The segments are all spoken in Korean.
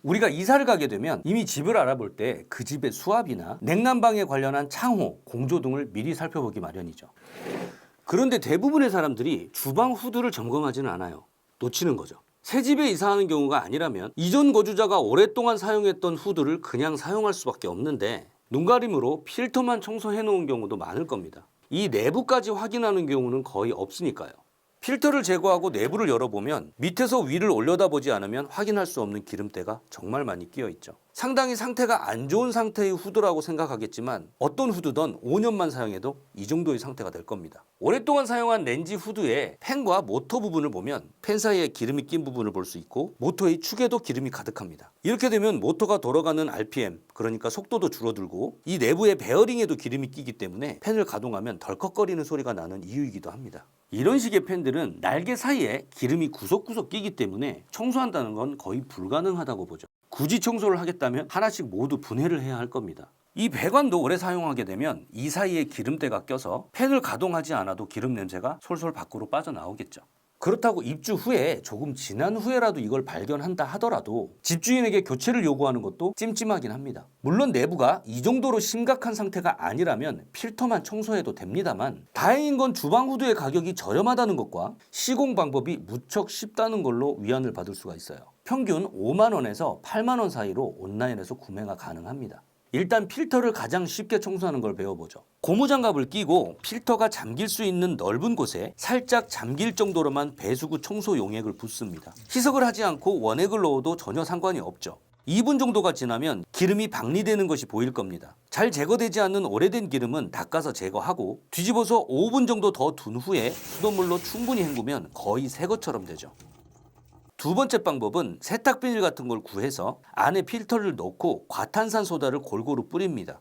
우리가 이사를 가게 되면 이미 집을 알아볼 때 그 집의 수압이나 냉난방에 관련한 창호, 공조 등을 미리 살펴보기 마련이죠. 그런데 대부분의 사람들이 주방 후드를 점검하지는 않아요. 놓치는 거죠. 새 집에 이사하는 경우가 아니라면 이전 거주자가 오랫동안 사용했던 후드를 그냥 사용할 수밖에 없는데 눈가림으로 필터만 청소해 놓은 경우도 많을 겁니다. 이 내부까지 확인하는 경우는 거의 없으니까요. 필터를 제거하고 내부를 열어보면 밑에서 위를 올려다보지 않으면 확인할 수 없는 기름때가 정말 많이 끼어 있죠. 상당히 상태가 안 좋은 상태의 후드라고 생각하겠지만 어떤 후드든 5년만 사용해도 이 정도의 상태가 될 겁니다. 오랫동안 사용한 렌지 후드의 팬과 모터 부분을 보면 팬 사이에 기름이 낀 부분을 볼 수 있고 모터의 축에도 기름이 가득합니다. 이렇게 되면 모터가 돌아가는 RPM, 그러니까 속도도 줄어들고 이 내부의 베어링에도 기름이 끼기 때문에 팬을 가동하면 덜컥거리는 소리가 나는 이유이기도 합니다. 이런 식의 팬들은 날개 사이에 기름이 구석구석 끼기 때문에 청소한다는 건 거의 불가능하다고 보죠. 굳이 청소를 하겠다면 하나씩 모두 분해를 해야 할 겁니다. 이 배관도 오래 사용하게 되면 이 사이에 기름때가 껴서 팬을 가동하지 않아도 기름 냄새가 솔솔 밖으로 빠져나오겠죠. 그렇다고 입주 후에 조금 지난 후에라도 이걸 발견한다 하더라도 집주인에게 교체를 요구하는 것도 찜찜하긴 합니다. 물론 내부가 이 정도로 심각한 상태가 아니라면 필터만 청소해도 됩니다만 다행인 건 주방 후드의 가격이 저렴하다는 것과 시공 방법이 무척 쉽다는 걸로 위안을 받을 수가 있어요. 평균 5만원에서 8만원 사이로 온라인에서 구매가 가능합니다. 일단 필터를 가장 쉽게 청소하는 걸 배워보죠. 고무장갑을 끼고 필터가 잠길 수 있는 넓은 곳에 살짝 잠길 정도로만 배수구 청소 용액을 붓습니다. 희석을 하지 않고 원액을 넣어도 전혀 상관이 없죠. 2분 정도가 지나면 기름이 방리되는 것이 보일 겁니다. 잘 제거되지 않는 오래된 기름은 닦아서 제거하고 뒤집어서 5분 정도 더 둔 후에 수돗물로 충분히 헹구면 거의 새 것처럼 되죠. 두 번째 방법은 세탁 비닐 같은 걸 구해서 안에 필터를 넣고 과탄산 소다를 골고루 뿌립니다.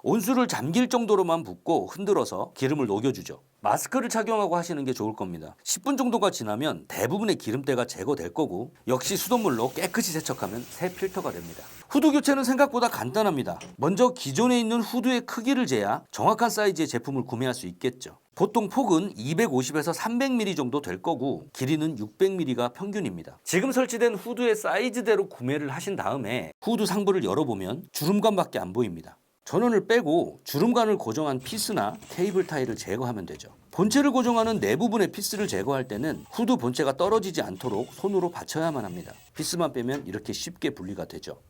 온수를 잠길 정도로만 붓고 흔들어서 기름을 녹여주죠. 마스크를 착용하고 하시는 게 좋을 겁니다. 10분 정도가 지나면 대부분의 기름때가 제거될 거고 역시 수돗물로 깨끗이 세척하면 새 필터가 됩니다. 후드 교체는 생각보다 간단합니다. 먼저 기존에 있는 후드의 크기를 재야 정확한 사이즈의 제품을 구매할 수 있겠죠. 보통 폭은 250에서 300mm 정도 될 거고 길이는 600mm가 평균입니다. 지금 설치된 후드의 사이즈대로 구매를 하신 다음에 후드 상부를 열어보면 주름관밖에 안 보입니다. 전원을 빼고 주름관을 고정한 피스나 케이블 타이를 제거하면 되죠. 본체를 고정하는 내부분의 피스를 제거할 때는 후드 본체가 떨어지지 않도록 손으로 받쳐야만 합니다. 피스만 빼면 이렇게 쉽게 분리가 되죠.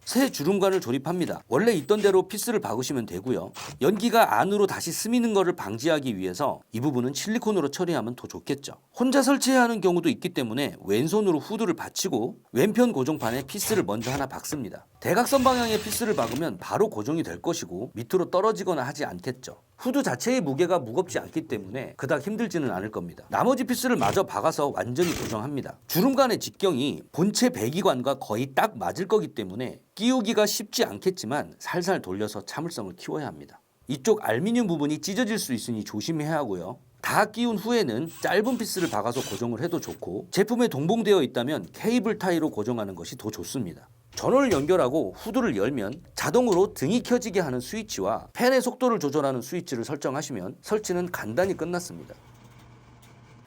새 주름관을 조립합니다. 원래 있던 대로 피스를 박으시면 되고요. 연기가 안으로 다시 스미는 것을 방지하기 위해서 이 부분은 실리콘으로 처리하면 더 좋겠죠. 혼자 설치해야 하는 경우도 있기 때문에 왼손으로 후드를 받치고 왼편 고정판에 피스를 먼저 하나 박습니다. 대각선 방향의 피스를 박으면 바로 고정이 될 것이고 밑으로 떨어지거나 하지 않겠죠. 후드 자체의 무게가 무겁지 않기 때문에 그닥 힘들지는 않을 겁니다. 나머지 피스를 마저 박아서 완전히 고정합니다. 주름관의 직경이 본체 배기관과 거의 딱 맞을 거기 때문에 끼우기가 쉽지 않겠지만 살살 돌려서 참을성을 키워야 합니다. 이쪽 알루미늄 부분이 찢어질 수 있으니 조심해야 하고요. 다 끼운 후에는 짧은 피스를 박아서 고정을 해도 좋고 제품에 동봉되어 있다면 케이블 타이로 고정하는 것이 더 좋습니다. 전원을 연결하고 후드를 열면 자동으로 등이 켜지게 하는 스위치와 팬의 속도를 조절하는 스위치를 설정하시면 설치는 간단히 끝났습니다.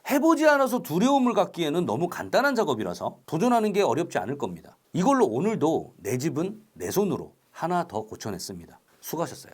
해보지 않아서 두려움을 갖기에는 너무 간단한 작업이라서 도전하는 게 어렵지 않을 겁니다. 이걸로 오늘도 내 집은 내 손으로 하나 더 고쳐냈습니다. 수고하셨어요.